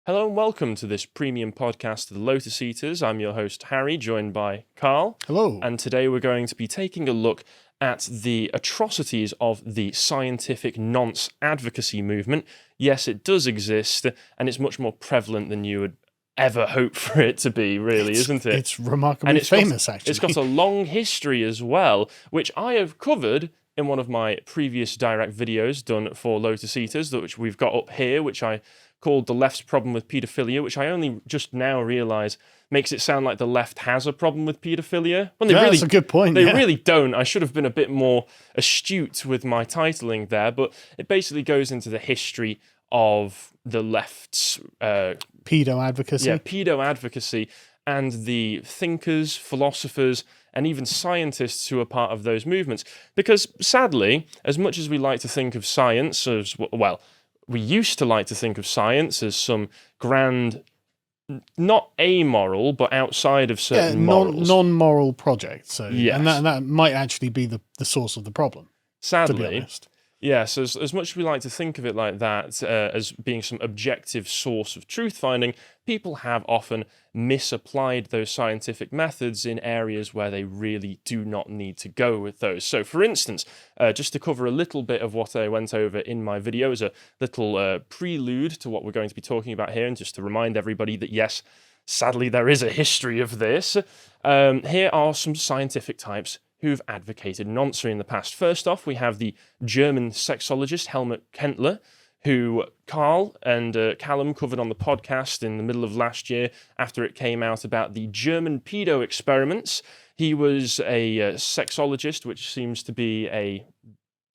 Hello and welcome to this premium podcast of the Lotus Eaters. I'm your host, Harry, joined by Carl. Hello. And today we're going to be taking a look at the atrocities of the scientific nonce advocacy movement. Yes, it does exist, and it's much more prevalent than you would ever hope for it to be, really, isn't it? It's remarkably famous, actually. It's got a long history as well, which I have covered in one of my previous direct videos done for Lotus Eaters, which we've got up here, which I called The Left's Problem with Paedophilia, which I only just now realise makes it sound like the left has a problem with paedophilia. When that's a good point. They really don't. I should have been a bit more astute with my titling there, but it basically goes into the history of the left's pedo advocacy. Yeah, pedo advocacy, and the thinkers, philosophers, and even scientists who are part of those movements. Because sadly, as much as we like to think of science as, well, we used to like to think of science as some grand, not amoral, but outside of certain morals. Non-moral project. So, yes. And that might actually be the source of the problem, sadly, to be honest. Yes, as much as we like to think of it like that, as being some objective source of truth-finding, people have often misapplied those scientific methods in areas where they really do not need to go with those. So, for instance, just to cover a little bit of what I went over in my video as a little prelude to what we're going to be talking about here, and just to remind everybody that, yes, sadly, there is a history of this, here are some scientific types who've advocated nonce in the past. First off, we have the German sexologist Helmut Kendler, who Carl and Callum covered on the podcast in the middle of last year after it came out about the German pedo experiments. He was a sexologist, which seems to be a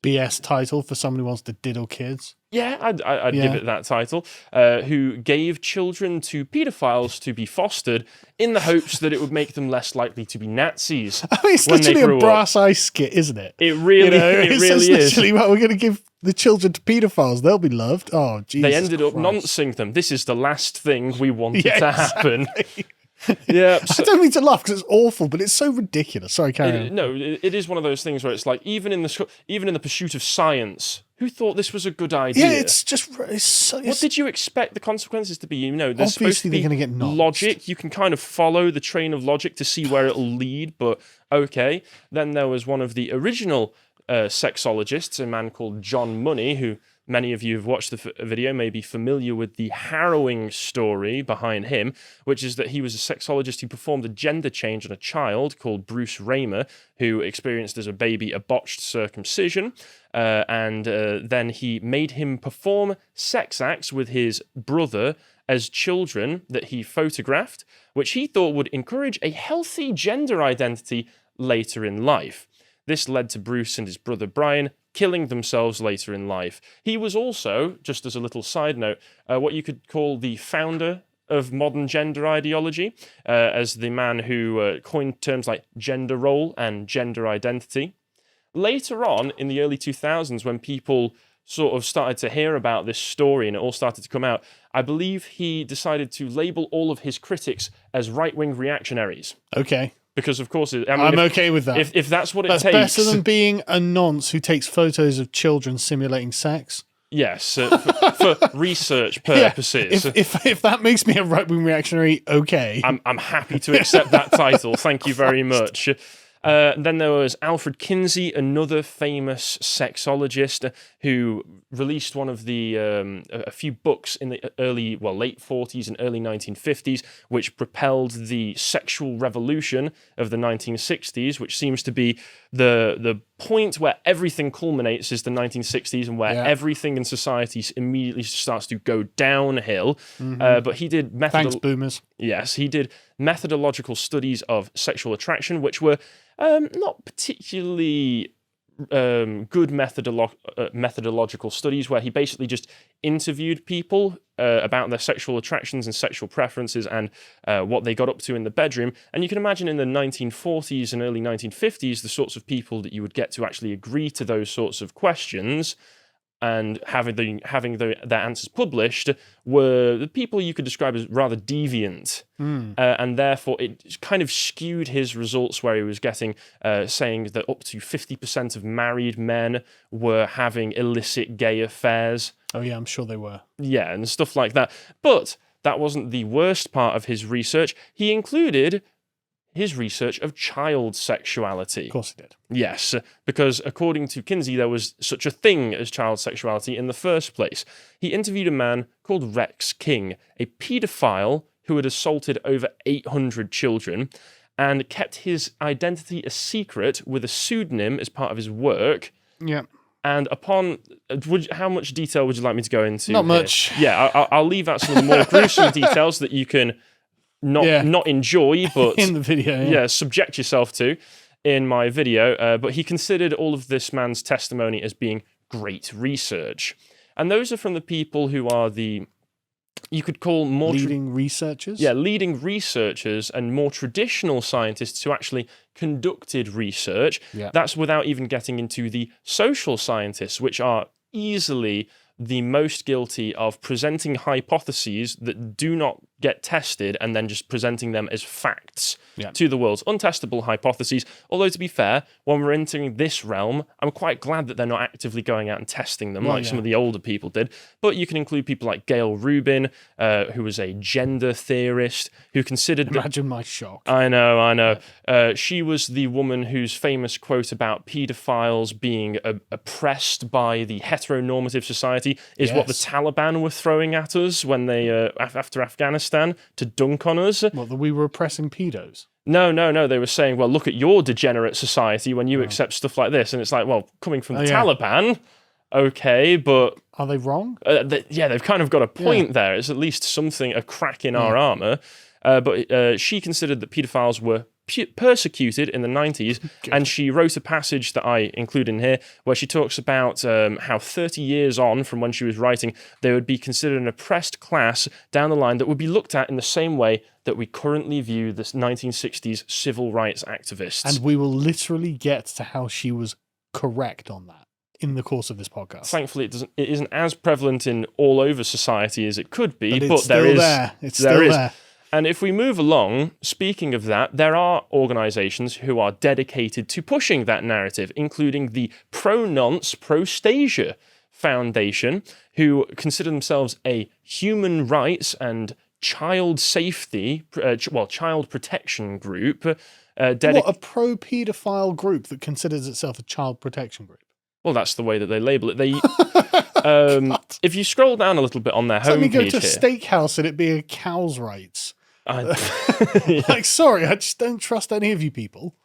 BS title for someone who wants to diddle kids. Yeah, I'd give it that title, who gave children to paedophiles to be fostered in the hopes that it would make them less likely to be Nazis. I mean, it's literally a brass eye skit, isn't it? It really, it really is. Literally, well, we're going to give the children to paedophiles. They'll be loved. Oh, Jesus They ended up noncing them. This is the last thing we wanted to happen. Yeah, I don't mean to laugh because it's awful, but it's so ridiculous. Sorry, carry on. No, it is one of those things where it's like even in the pursuit of science, who thought this was a good idea? Yeah, it's just. What did you expect the consequences to be? You know, there's obviously supposed to be they're going to get nonced. Logic. You can kind of follow the train of logic to see where it'll lead, but okay. Then there was one of the original sexologists, a man called John Money, who many of you have watched the video, may be familiar with the harrowing story behind him, which is that he was a sexologist who performed a gender change on a child called Bruce Raymer, who experienced as a baby a botched circumcision, and then he made him perform sex acts with his brother as children that he photographed, which he thought would encourage a healthy gender identity later in life. This led to Bruce and his brother Brian killing themselves later in life. He was also, just as a little side note, what you could call the founder of modern gender ideology, as the man who coined terms like gender role and gender identity. Later on, in the early 2000s, when people sort of started to hear about this story and it all started to come out, I believe he decided to label all of his critics as right-wing reactionaries. Okay. Because, of course, I'm okay with that. If that's what it takes. That's better than being a nonce who takes photos of children simulating sex. Yes, for research purposes. Yeah, if that makes me a right-wing reactionary, okay. I'm happy to accept that title. Thank you very much. Then there was Alfred Kinsey, another famous sexologist who released one of the a few books in the late 40s and early 1950s, which propelled the sexual revolution of the 1960s, which seems to be the point where everything culminates is the 1960s and where everything in society immediately starts to go downhill. But he did Thanks, boomers. Yes, he did methodological studies of sexual attraction, which were not particularly good methodological studies, where he basically just interviewed people about their sexual attractions and sexual preferences and what they got up to in the bedroom. And you can imagine in the 1940s and early 1950s, the sorts of people that you would get to actually agree to those sorts of questions and having their answers published were the people you could describe as rather deviant. And therefore it kind of skewed his results, where he was getting, saying that up to 50% of married men were having illicit gay affairs. Oh yeah, I'm sure they were. Yeah, and stuff like that. But that wasn't the worst part of his research. He included his research of child sexuality. Of course he did. Yes, because according to Kinsey, there was such a thing as child sexuality in the first place. He interviewed a man called Rex King, a paedophile who had assaulted over 800 children and kept his identity a secret with a pseudonym as part of his work. Yeah. And how much detail would you like me to go into? Not here? much. Yeah, I'll leave out some of the more gruesome details that you can not enjoy, but in the video, yeah, subject yourself to in my video. But he considered all of this man's testimony as being great research. And those are from the people who are you could call more leading researchers. Yeah, leading researchers and more traditional scientists who actually conducted research. Yeah. That's without even getting into the social scientists, which are easily the most guilty of presenting hypotheses that do not get tested and then just presenting them as facts to the world. Untestable hypotheses. Although, to be fair, when we're entering this realm, I'm quite glad that they're not actively going out and testing them some of the older people did. But you can include people like Gail Rubin, who was a gender theorist, who considered... Imagine my shock. I know. She was the woman whose famous quote about paedophiles being oppressed by the heteronormative society is what the Taliban were throwing at us when they, after Afghanistan, to dunk on us. What, that we were oppressing pedos? No. They were saying, well, look at your degenerate society when you accept stuff like this. And it's like, well, coming from the Taliban, okay, but... Are they wrong? They've kind of got a point there. It's at least something, a crack in our armour. But she considered that paedophiles were persecuted in the 90s, and she wrote a passage that I include in here where she talks about how 30 years on from when she was writing, they would be considered an oppressed class down the line that would be looked at in the same way that we currently view the 1960s civil rights activists. And we will literally get to how she was correct on that in the course of this podcast. Thankfully, it isn't as prevalent in all over society as it could be, but there is. It's still there. And if we move along, speaking of that, there are organisations who are dedicated to pushing that narrative, including the Nonce Prostasia Foundation, who consider themselves a human rights and child safety, child protection group. What, a pro-paedophile group that considers itself a child protection group? Well, that's the way that they label it. They, if you scroll down a little bit on their homepage, let me go to a steakhouse and it be a cow's rights. Yeah. Like, sorry, I just don't trust any of you people.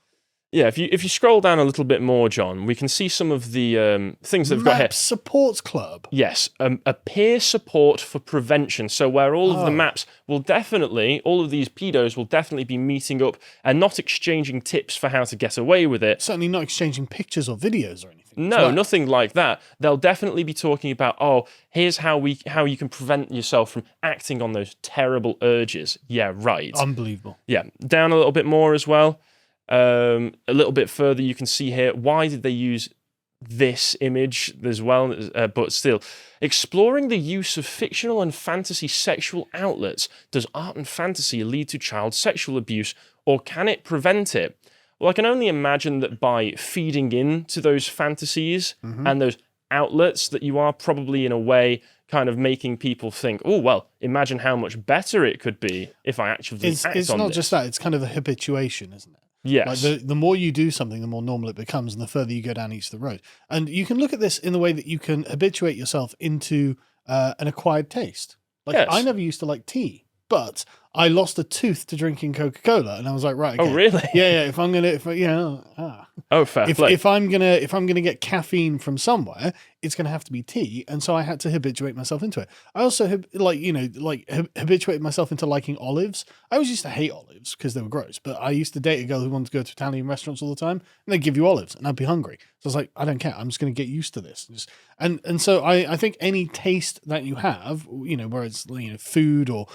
Yeah, if you scroll down a little bit more, John, we can see some of the things they've got here. Supports Club. Yes, a peer support for prevention. So where all of the maps will definitely, all of these pedos will definitely be meeting up and not exchanging tips for how to get away with it. Certainly not exchanging pictures or videos or anything. No, nothing like that. They'll definitely be talking about, here's how you can prevent yourself from acting on those terrible urges. Yeah, right. Unbelievable. Yeah, down a little bit more as well. A little bit further, you can see here, why did they use this image as well? But still, exploring the use of fictional and fantasy sexual outlets. Does art and fantasy lead to child sexual abuse, or can it prevent it? Well, I can only imagine that by feeding into those fantasies and those outlets that you are probably in a way kind of making people think, oh, well, imagine how much better it could be if I actually act on this. It's not just that, it's kind of a habituation, isn't it? Yes. Like the more you do something, the more normal it becomes, and the further you go down each of the road. And you can look at this in the way that you can habituate yourself into an acquired taste. Like, yes. I never used to like tea, but I lost a tooth to drinking Coca-Cola, and I was like, right, okay. Oh, really? Yeah. If I'm gonna, fair play. If I'm gonna get caffeine from somewhere, it's gonna have to be tea, and so I had to habituate myself into it. I also habituated myself into liking olives. I always used to hate olives because they were gross, but I used to date a girl who wanted to go to Italian restaurants all the time, and they'd give you olives, and I'd be hungry. So I was like, I don't care. I'm just gonna get used to this. And so I think any taste that you have, where it's food or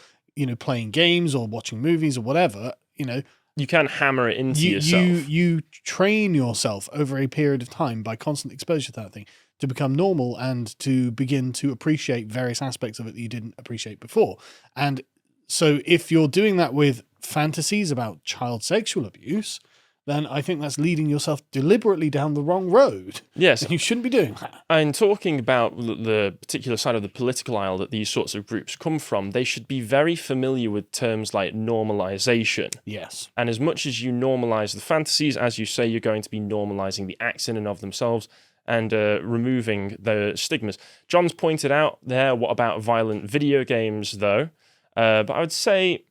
playing games or watching movies or whatever, you can hammer it into yourself. You train yourself over a period of time by constant exposure to that thing to become normal and to begin to appreciate various aspects of it that you didn't appreciate before. And so if you're doing that with fantasies about child sexual abuse, then I think that's leading yourself deliberately down the wrong road. Yes. You shouldn't be doing that. And talking about the particular side of the political aisle that these sorts of groups come from, they should be very familiar with terms like normalization. Yes. And as much as you normalize the fantasies, as you say, you're going to be normalizing the acts in and of themselves and removing the stigmas. John's pointed out there, what about violent video games, though? But I would say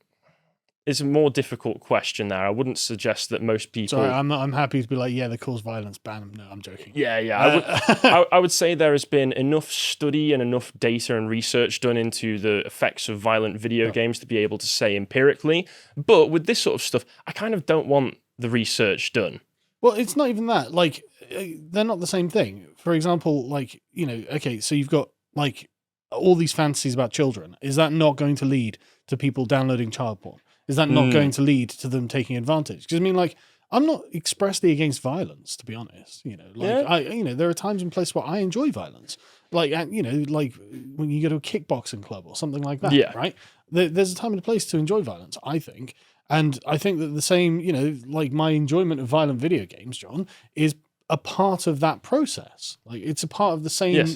it's a more difficult question there. I wouldn't suggest that most people... Sorry, I'm happy to be like, yeah, they cause violence, ban them. No, I'm joking. Yeah. I would say there has been enough study and enough data and research done into the effects of violent video games to be able to say empirically. But with this sort of stuff, I kind of don't want the research done. Well, it's not even that. Like, they're not the same thing. For example, like, okay, so you've got, like, all these fantasies about children. Is that not going to lead to people downloading child porn? Is that not going to lead to them taking advantage? Because I mean, like, I'm not expressly against violence, to be honest. There are times and places where I enjoy violence, like like when you go to a kickboxing club or something like that. Yeah. Right. There's a time and a place to enjoy violence, I think, and I think that the same, like my enjoyment of violent video games, John, is a part of that process. Like it's a part of the same,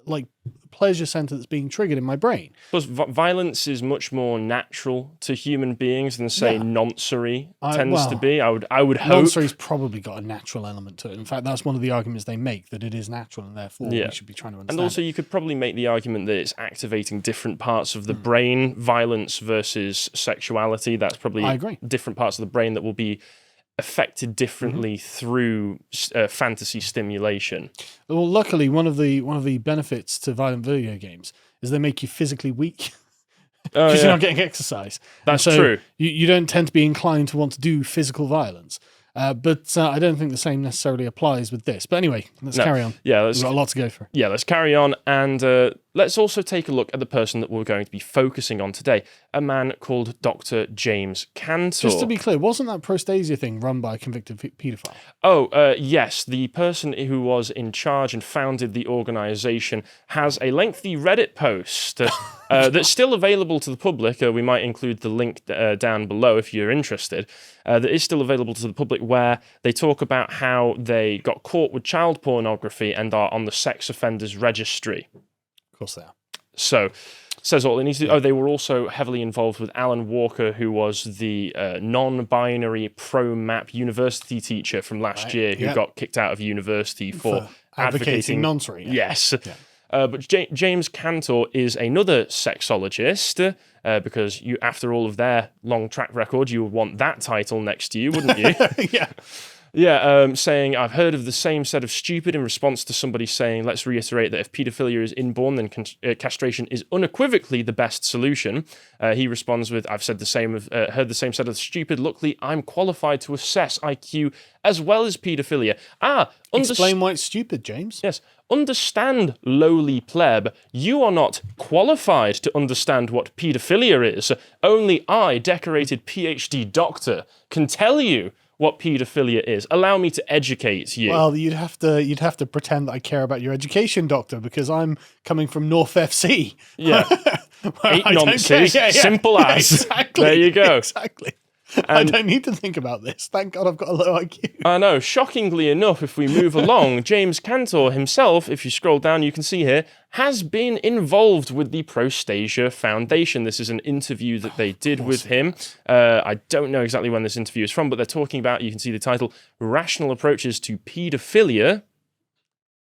like pleasure center that's being triggered in my brain. Plus, violence is much more natural to human beings than, say, noncery tends to be. I would hope. Noncery's probably got a natural element to it. In fact, that's one of the arguments they make, that it is natural and therefore we should be trying to understand. And also, you could probably make the argument that it's activating different parts of the brain, violence versus sexuality. That's probably I agree. different parts of the brain that will be affected differently through fantasy stimulation. Well, luckily, one of the benefits to violent video games is they make you physically weak because you're not getting exercise. That's true. You don't tend to be inclined to want to do physical violence. But I don't think the same necessarily applies with this. But anyway, let's carry on. Yeah, we've got a lot to go through. Yeah, let's carry on. And let's also take a look at the person that we're going to be focusing on today, a man called Dr. James Cantor. Just to be clear, wasn't that Prostasia thing run by a convicted paedophile? Oh, yes. The person who was in charge and founded the organization has a lengthy Reddit post that's still available to the public. We might include the link down below if you're interested. That is still available to the public, where they talk about how they got caught with child pornography and are on the sex offenders registry. Of course they are. So, says all it needs to. Oh, they were also heavily involved with Alan Walker, who was the non-binary pro-map university teacher from last year, who got kicked out of university for advocating noncery. Yes. Yeah. But James Cantor is another sexologist, because you, after all of their long track record, you would want that title next to you, wouldn't you? Yeah. Yeah, saying, I've heard of the same set of stupid, in response to somebody saying, let's reiterate that if paedophilia is inborn, then castration is unequivocally the best solution. He responds with, I've said the same, heard the same set of stupid. Luckily, I'm qualified to assess IQ as well as paedophilia. Explain why it's stupid, James. Yes. Understand, lowly pleb, you are not qualified to understand what paedophilia is. Only I, decorated PhD doctor, can tell you what paedophilia is. Allow me to educate you. Well, you'd have to pretend that I care about your education, doctor, because I'm coming from North FC. Yeah. 8 nonces, simple as. Exactly. There you go. Exactly. I don't need to think about this. Thank God I've got a low IQ. I know. Shockingly enough, if we move along, James Cantor himself, if you scroll down, you can see here, has been involved with the Prostasia Foundation. This is an interview that they did with him. I don't know exactly when this interview is from, but they're talking about, you can see the title, Rational Approaches to Paedophilia.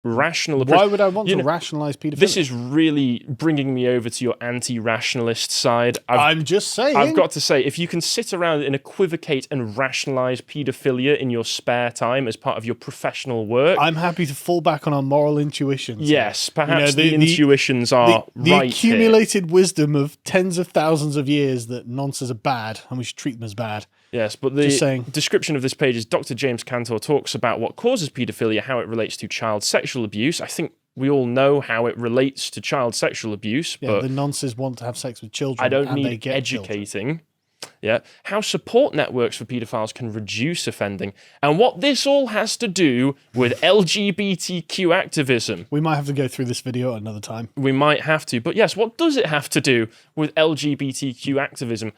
Rational approach. Why would I want to rationalize paedophilia? This is really bringing me over to your anti-rationalist side. I'm just saying. I've got to say, if you can sit around and equivocate and rationalize paedophilia in your spare time as part of your professional work, I'm happy to fall back on our moral intuitions. Yes, perhaps the intuitions are the right. The accumulated wisdom of tens of thousands of years that nonces are bad and we should treat them as bad. Yes, but the description of this page is Dr. James Cantor talks about what causes paedophilia, how it relates to child sexual abuse. I think we all know how it relates to child sexual abuse, but the nonces want to have sex with children. I don't and need they get educating. Children. Yeah, how support networks for paedophiles can reduce offending, and what this all has to do with LGBTQ activism. We might have to go through this video another time. We might have to, but yes, what does it have to do with LGBTQ activism?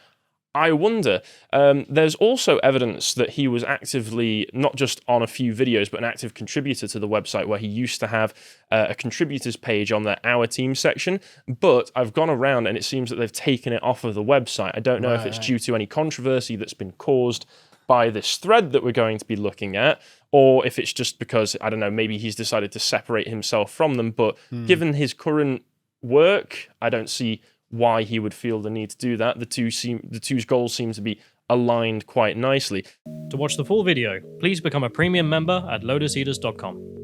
I wonder. There's also evidence that he was actively, not just on a few videos, but an active contributor to the website, where he used to have a contributors page on their Our Team section. But I've gone around and it seems that they've taken it off of the website. I don't know if it's due to any controversy that's been caused by this thread that we're going to be looking at, or if it's just because, I don't know, maybe he's decided to separate himself from them. But given his current work, I don't see why he would feel the need to do that. The two's goals seem to be aligned quite nicely. To watch the full video, please become a premium member at lotuseaters.com.